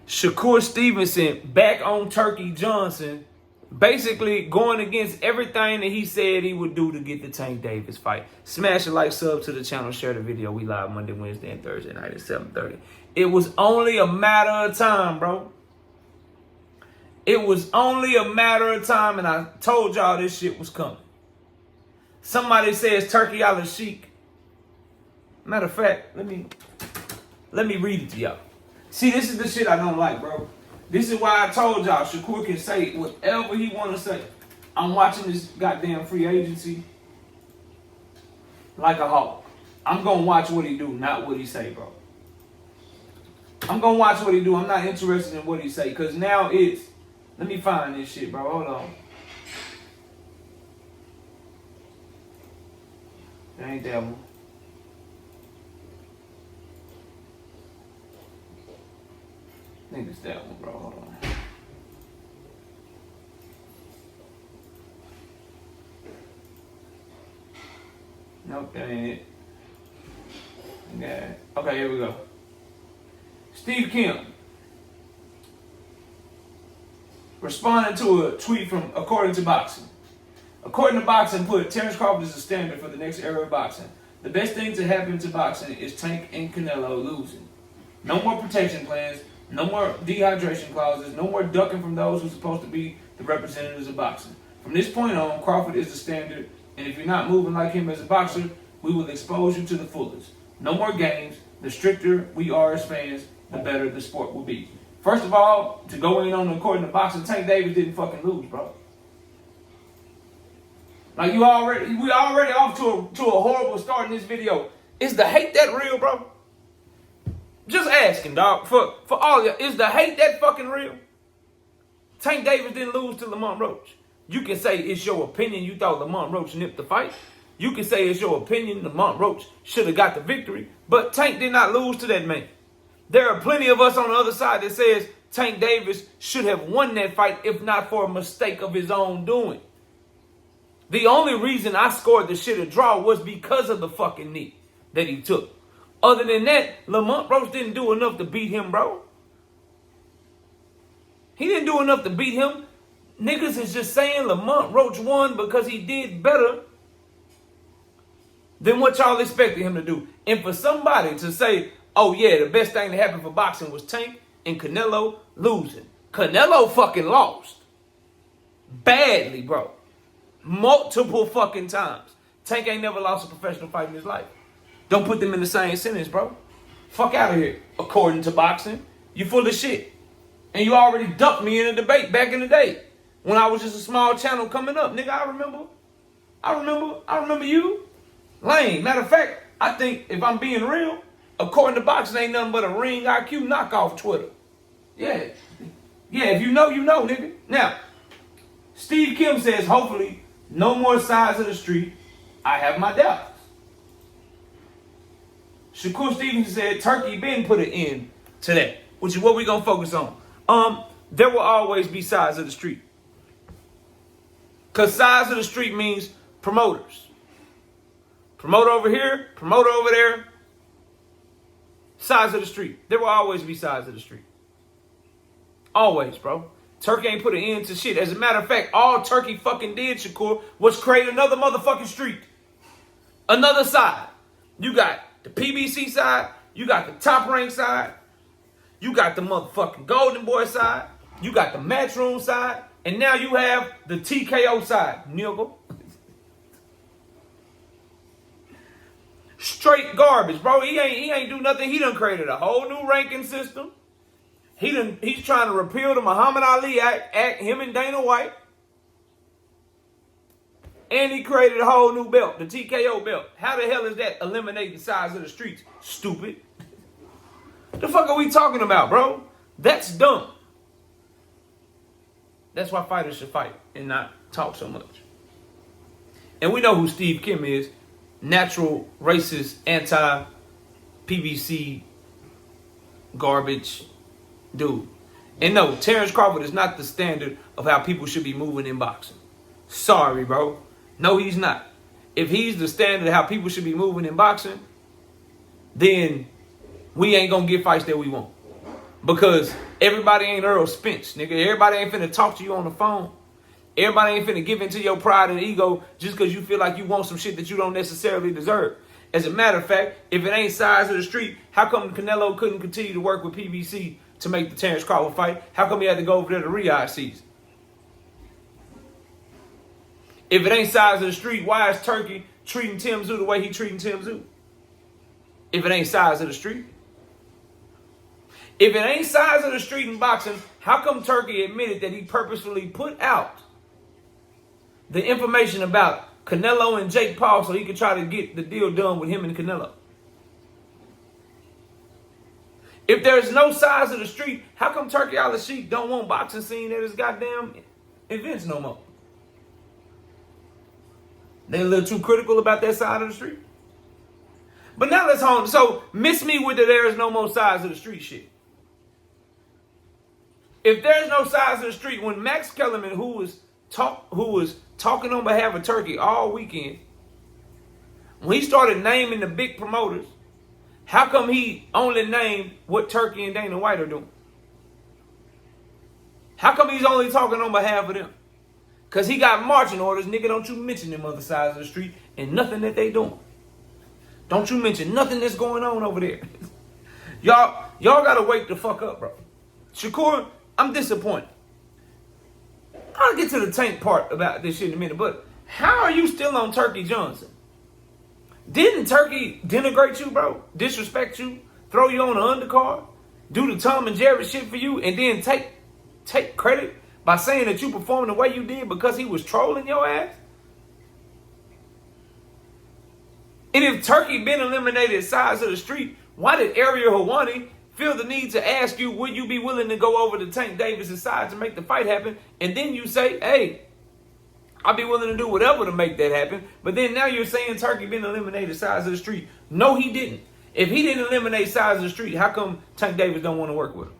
Shakur Stevenson back on Turki Johnson, basically going against everything that he said he would do to get the Tank Davis fight. Smash a like, sub to the channel, share the video. We live Monday, Wednesday, and Thursday night at 7:30. It was only a matter of time, bro. It was only a matter of time, and I told y'all this shit was coming. Somebody says Turki al-Sheikh. Matter of fact, let me read it to y'all. See, this is the shit I don't like, bro. This is why I told y'all Shakur can say whatever he want to say. I'm watching this goddamn free agency like a hawk. I'm going to watch what he do, not what he say, bro. I'm going to watch what he do. I'm not interested in what he say, because now it's... Let me find this shit, bro. Hold on. That ain't that one. I think it's that one, bro. Hold on. Nope, that ain't it. Yeah. Okay, here we go. Steve Kim responding to a tweet from According to Boxing. According to Boxing, put Terrence Crawford is the standard for the next era of boxing. The best thing to happen to boxing is Tank and Canelo losing. No more protection plans. No more dehydration clauses. No more ducking from those who are supposed to be the representatives of boxing. From this point on, Crawford is the standard, and if you're not moving like him as a boxer, we will expose you to the fullest. No more games. The stricter we are as fans, the better the sport will be. First of all, to go in on According to Boxing, Tank Davis didn't fucking lose, bro. Like we already off to a horrible start in this video. Is the hate that real, bro? Just asking, dog. For all of y'all, is the hate that fucking real? Tank Davis didn't lose to Lamont Roach. You can say it's your opinion you thought Lamont Roach nipped the fight. You can say it's your opinion Lamont Roach should have got the victory. But Tank did not lose to that man. There are plenty of us on the other side that says Tank Davis should have won that fight if not for a mistake of his own doing. The only reason I scored the shit a draw was because of the fucking knee that he took. Other than that, Lamont Roach didn't do enough to beat him, bro. He didn't do enough to beat him. Niggas is just saying Lamont Roach won because he did better than what y'all expected him to do. And for somebody to say, oh yeah, the best thing that happened for boxing was Tank and Canelo losing. Canelo fucking lost. Badly, bro. Multiple fucking times. Tank ain't never lost a professional fight in his life. Don't put them in the same sentence, bro. Fuck out of here. According to Boxing, you full of shit. And you already ducked me in a debate back in the day when I was just a small channel coming up. Nigga, I remember you. Lame. Matter of fact, I think if I'm being real, According to Boxing ain't nothing but a ring IQ knockoff Twitter. Yeah. Yeah, if you know, you know, nigga. Now, Steve Kim says, hopefully, no more sides of the street. I have my doubts. Shakur Stevenson said Turki been put an end to that, which is what we're going to focus on. There will always be sides of the street. Because sides of the street means promoters. Promoter over here, promoter over there. Sides of the street. There will always be sides of the street. Always, bro. Turki ain't put an end to shit. As a matter of fact, all Turki fucking did, Shakur, was create another motherfucking street. Another side. You got the PBC side. You got the Top Rank side. You got the motherfucking Golden Boy side. You got the Matchroom side. And now you have the TKO side. Nigga. Straight garbage, bro. He ain't do nothing. He done created a whole new ranking system. He's trying to repeal the Muhammad Ali Act, him and Dana White. And he created a whole new belt, the TKO belt. How the hell is that eliminating sides of the streets? Stupid. The fuck are we talking about, bro? That's dumb. That's why fighters should fight and not talk so much. And we know who Steve Kim is. Natural, racist, anti-PVC garbage dude. And no, Terrence Crawford is not the standard of how people should be moving in boxing. Sorry, bro. No, he's not. If he's the standard of how people should be moving in boxing, then we ain't going to get fights that we want. Because everybody ain't Earl Spence, nigga. Everybody ain't finna talk to you on the phone. Everybody ain't finna give into your pride and ego just because you feel like you want some shit that you don't necessarily deserve. As a matter of fact, if it ain't size of the street, how come Canelo couldn't continue to work with PBC to make the Terrence Crawford fight? How come he had to go over there to Riyadh season? If it ain't size of the street, why is Turki treating Tim Tszyu the way he treating Tim Tszyu? If it ain't size of the street. If it ain't size of the street in boxing, how come Turki admitted that he purposefully put out the information about Canelo and Jake Paul so he could try to get the deal done with him and Canelo? If there's no size of the street, how come Turki Al-Sheikh don't want boxing scene at his goddamn events no more? They a little too critical about that side of the street. But now let's hone. So miss me with the there is no more size of the street shit. If there's no size of the street, when Max Kellerman, who was talking on behalf of Turki all weekend, when he started naming the big promoters, how come he only named what Turki and Dana White are doing? How come he's only talking on behalf of them? Because he got marching orders. Nigga, don't you mention them other sides of the street and nothing that they doing. Don't you mention nothing that's going on over there. Y'all got to wake the fuck up, bro. Shakur, I'm disappointed. I'll get to the Tank part about this shit in a minute, but how are you still on Turki Johnson? Didn't Turki denigrate you, bro? Disrespect you? Throw you on the undercard? Do the Tom and Jerry shit for you and then take credit by saying that you performed the way you did because he was trolling your ass? And if Turki been eliminated sides of the street, why did Ariel Helwani feel the need to ask you, would you be willing to go over to Tank Davis' side to make the fight happen? And then you say, hey, I'll be willing to do whatever to make that happen. But then now you're saying Turki been eliminated sides of the street. No, he didn't. If he didn't eliminate sides of the street, how come Tank Davis don't want to work with him?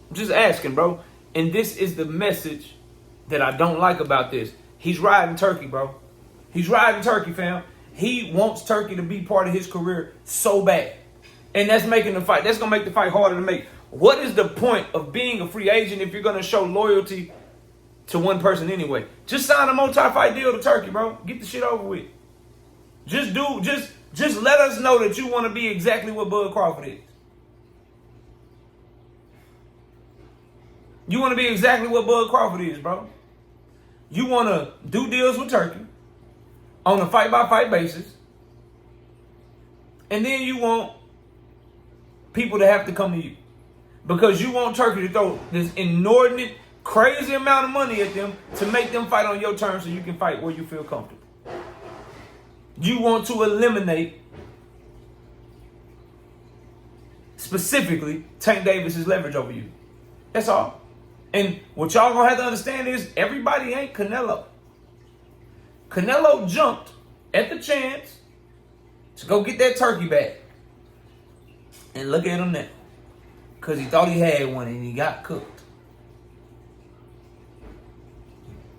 I'm just asking, bro. And this is the message that I don't like about this. He's riding Turki, bro. He's riding Turki, fam. He wants Turki to be part of his career so bad. And that's making the fight. That's going to make the fight harder to make. What is the point of being a free agent if you're going to show loyalty to one person anyway? Just sign a multi-fight deal to Turki, bro. Get the shit over with. Just let us know that you want to be exactly what Bud Crawford is. You want to be exactly what Bud Crawford is, bro. You want to do deals with Turki on a fight-by-fight basis. And then you want people to have to come to you. Because you want Turki to throw this inordinate, crazy amount of money at them to make them fight on your terms so you can fight where you feel comfortable. You want to eliminate, specifically, Tank Davis' leverage over you. That's all. And what y'all gonna have to understand is everybody ain't Canelo. Canelo jumped at the chance to go get that Turki back. And look at him now. Because he thought he had one and he got cooked.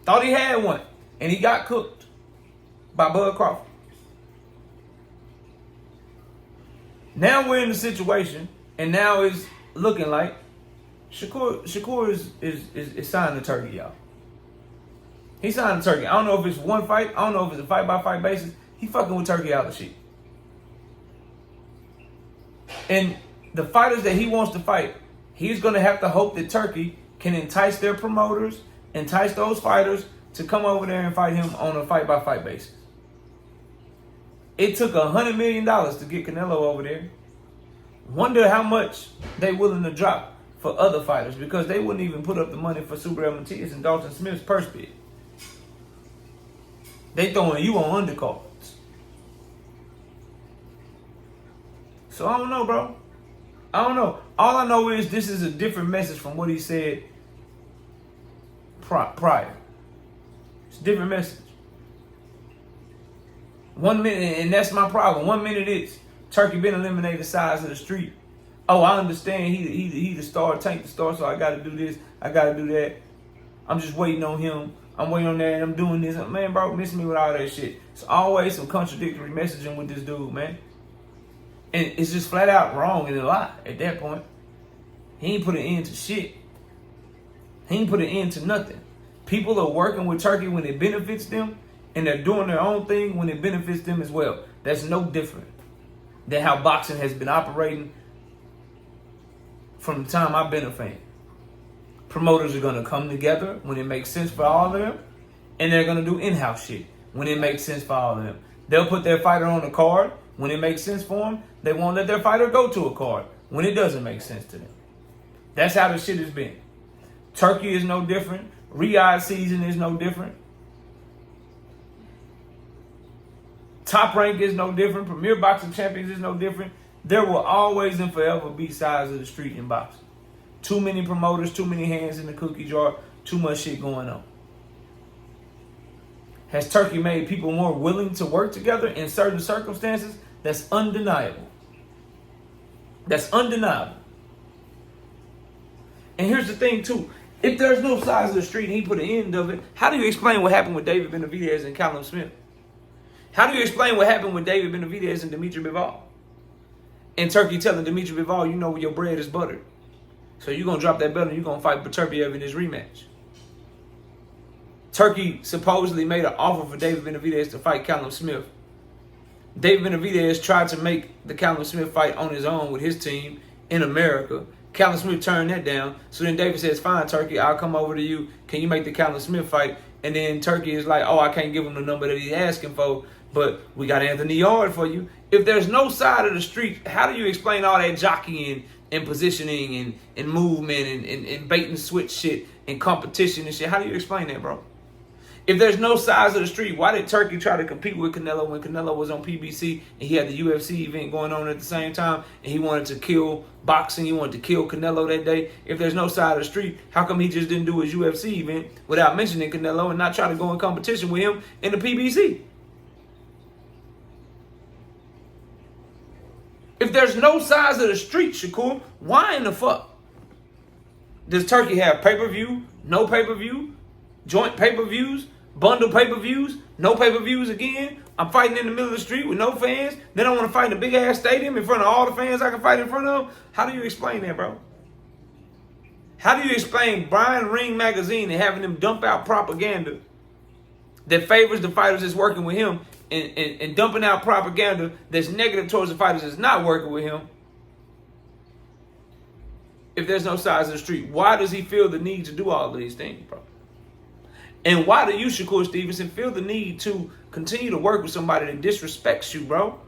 Thought he had one and he got cooked by Bud Crawford. Now we're in the situation and now it's looking like Shakur is signing the Turki, y'all. He signed the Turki. I don't know if it's one fight. I don't know if it's a fight-by-fight basis. He fucking with Turki Al-Sheikh. And the fighters that he wants to fight, he's going to have to hope that Turki can entice their promoters, entice those fighters to come over there and fight him on a fight-by-fight basis. It took $100 million to get Canelo over there. Wonder how much they willing to drop for other fighters, because they wouldn't even put up the money for Super Matias and Dalton Smith's purse bid. They throwing you on undercards. So I don't know, bro. I don't know. All I know is this is a different message from what he said prior. It's a different message. 1 minute, and that's my problem. 1 minute it's Turki been eliminated sides of the street. Oh, I understand he the star, Tank the star, so I got to do this, I got to do that. I'm just waiting on him. I'm waiting on that, and I'm doing this. Man, bro, miss me with all that shit. It's always some contradictory messaging with this dude, man. And it's just flat out wrong and a lie at that point. He ain't put an end to shit. He ain't put an end to nothing. People are working with Turkey when it benefits them, and they're doing their own thing when it benefits them as well. That's no different than how boxing has been operating from the time I've been a fan. Promoters are going to come together when it makes sense for all of them, and they're going to do in-house shit when it makes sense for all of them. They'll put their fighter on the card when it makes sense for them. They won't let their fighter go to a card when it doesn't make sense to them. That's how the shit has been. Turkey is no different. Riyadh season is no different. Top Rank is no different. Premier Boxing Champions is no different. There will always and forever be sides of the street in boxing. Too many promoters, too many hands in the cookie jar, too much shit going on. Has Turkey made people more willing to work together in certain circumstances? That's undeniable. That's undeniable. And here's the thing, too. If there's no sides of the street and he put an end of it, how do you explain what happened with David Benavidez and Callum Smith? How do you explain what happened with David Benavidez and Dimitri Bivol? And Turkey telling Dimitri Bivol, you know your bread is buttered. So you're going to drop that belt and you're going to fight Beterbiev in this rematch. Turkey supposedly made an offer for David Benavidez to fight Callum Smith. David Benavidez tried to make the Callum Smith fight on his own with his team in America. Callum Smith turned that down. So then David says, fine, Turkey, I'll come over to you. Can you make the Callum Smith fight? And then Turkey is like, oh, I can't give him the number that he's asking for, but we got Anthony Yard for you. If there's no side of the street, how do you explain all that jockeying and positioning and movement and bait and switch shit and competition and shit? How do you explain that, bro? If there's no sides of the street, why did Turkey try to compete with Canelo when Canelo was on PBC and he had the UFC event going on at the same time and he wanted to kill boxing, he wanted to kill Canelo that day? If there's no side of the street, how come he just didn't do his UFC event without mentioning Canelo and not try to go in competition with him in the PBC? If there's no sides of the street, Shakur, why in the fuck does Turkey have pay-per-view, no pay-per-view, joint pay-per-views, bundle pay-per-views, no pay-per-views again? I'm fighting in the middle of the street with no fans. Then I want to fight in a big-ass stadium in front of all the fans I can fight in front of. How do you explain that, bro? How do you explain Brian Ring Magazine and having them dump out propaganda that favors the fighters that's working with him and dumping out propaganda that's negative towards the fighters that's not working with him? If there's no sides of the street, why does he feel the need to do all of these things, bro? And why do you, Shakur Stevenson, feel the need to continue to work with somebody that disrespects you, bro?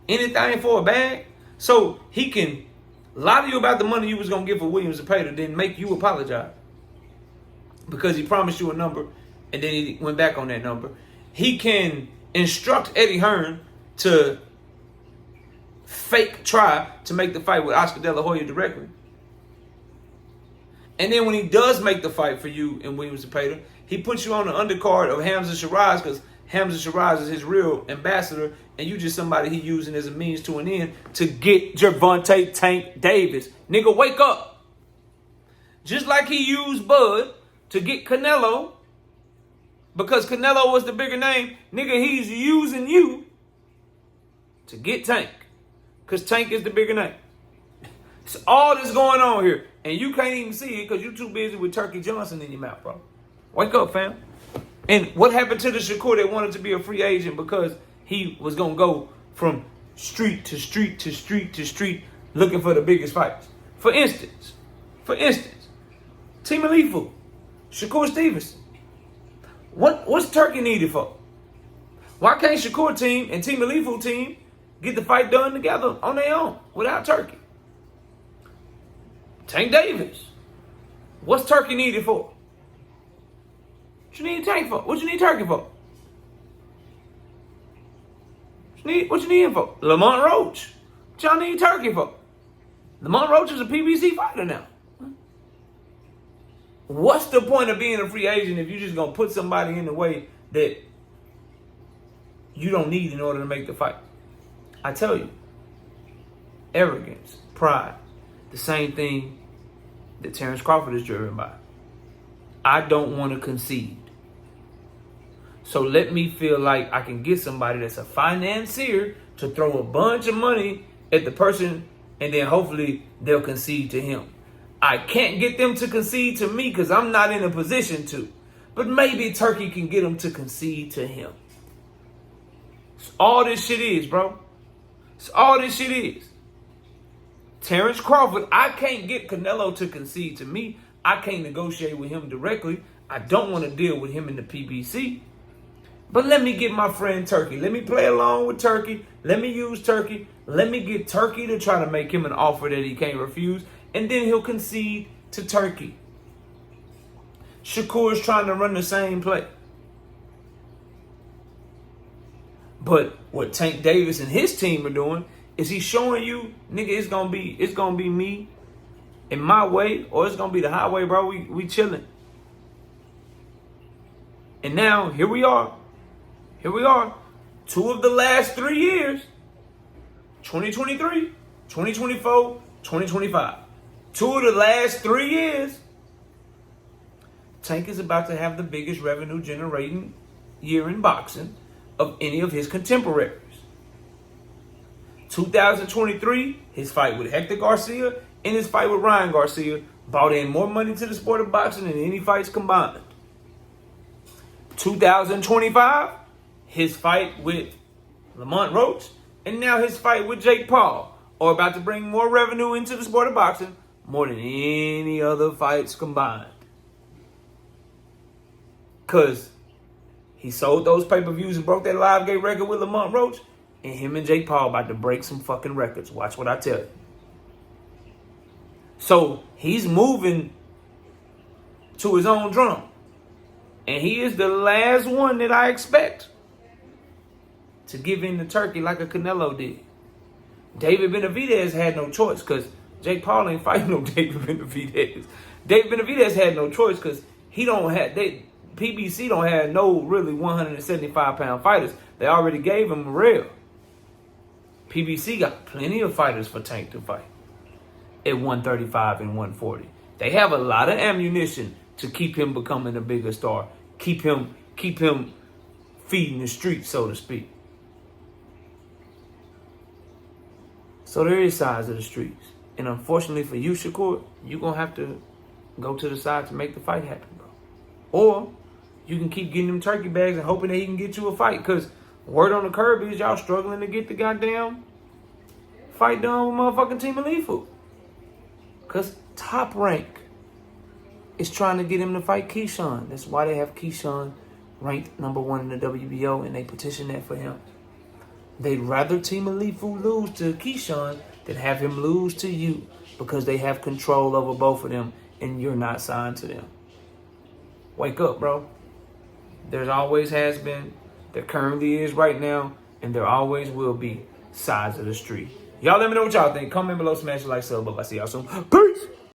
Anything for a bag? So he can lie to you about the money you was going to give for Williams and Pater, then make you apologize because he promised you a number and then he went back on that number. He can instruct Eddie Hearn to fake try to make the fight with Oscar De La Hoya directly. And then when he does make the fight for you and Williams and Pater, he puts you on the undercard of Hamza Shiraz because Hamza Shiraz is his real ambassador and you just somebody he using as a means to an end to get Gervonta Tank Davis. Nigga, wake up. Just like he used Bud to get Canelo because Canelo was the bigger name, nigga, he's using you to get Tank because Tank is the bigger name. So all this going on here and you can't even see it because you're too busy with Turkey Johnson in your mouth, bro. Wake up, fam. And what happened to the Shakur that wanted to be a free agent because he was going to go from street to street to street to street looking for the biggest fights? For instance, Team Alifu, Shakur Stevenson. What's Turkey needed for? Why can't Shakur team and Team Alifu team get the fight done together on their own without Turkey? Tank Davis. What's Turkey needed for? What you need Tank for? What you need Turkey for? What you need him for? Lamont Roach. What y'all need Turkey for? Lamont Roach is a PBC fighter now. What's the point of being a free agent if you're just going to put somebody in the way that you don't need in order to make the fight? I tell you, arrogance, pride, the same thing that Terrence Crawford is driven by. I don't want to concede. So let me feel like I can get somebody that's a financier to throw a bunch of money at the person, and then hopefully they'll concede to him. I can't get them to concede to me because I'm not in a position to. But maybe Turki can get them to concede to him. It's all this shit is, bro. It's all this shit is. Terrence Crawford, I can't get Canelo to concede to me. I can't negotiate with him directly. I don't want to deal with him in the PBC. But let me get my friend Turki. Let me play along with Turki. Let me use Turki. Let me get Turki to try to make him an offer that he can't refuse. And then he'll concede to Turki. Shakur is trying to run the same play. But what Tank Davis and his team are doing is he's showing you, nigga, it's gonna be me in my way, or it's gonna be the highway, bro. We chilling. And now here we are. Here we are. 2 of the last 3 years. 2023, 2024, 2025. 2 of the last 3 years. Tank is about to have the biggest revenue generating year in boxing of any of his contemporaries. 2023, his fight with Hector Garcia and his fight with Ryan Garcia brought in more money to the sport of boxing than any fights combined. 2025, his fight with Lamont Roach and now his fight with Jake Paul are about to bring more revenue into the sport of boxing more than any other fights combined. Because he sold those pay-per-views and broke that live gate record with Lamont Roach, and him and Jake Paul about to break some fucking records. Watch what I tell you. So he's moving to his own drum. And he is the last one that I expect to give in to Turki like a Canelo did. David Benavidez had no choice because Jake Paul ain't fighting no David Benavidez. David Benavidez had no choice because PBC don't have no really 175-pound fighters. They already gave him a real. PBC got plenty of fighters for Tank to fight at 135 and 140. They have a lot of ammunition to keep him becoming a bigger star. Keep him feeding the streets, so to speak. So there is sides of the streets. And unfortunately for you, Shakur, you're going to have to go to the side to make the fight happen, bro. Or you can keep getting them turkey bags and hoping that he can get you a fight. Because word on the curb is y'all struggling to get the goddamn fight done with motherfucking Team Alifu. Because Top Rank is trying to get him to fight Keyshawn. That's why they have Keyshawn ranked #1 in the WBO, and they petitioned that for him. They'd rather Team Alifu lose to Keyshawn than have him lose to you because they have control over both of them and you're not signed to them. Wake up, bro. There's always has been, there currently is right now, and there always will be sides of the street. Y'all let me know what y'all think. Comment below, smash the like, sub up. I see y'all soon. Peace!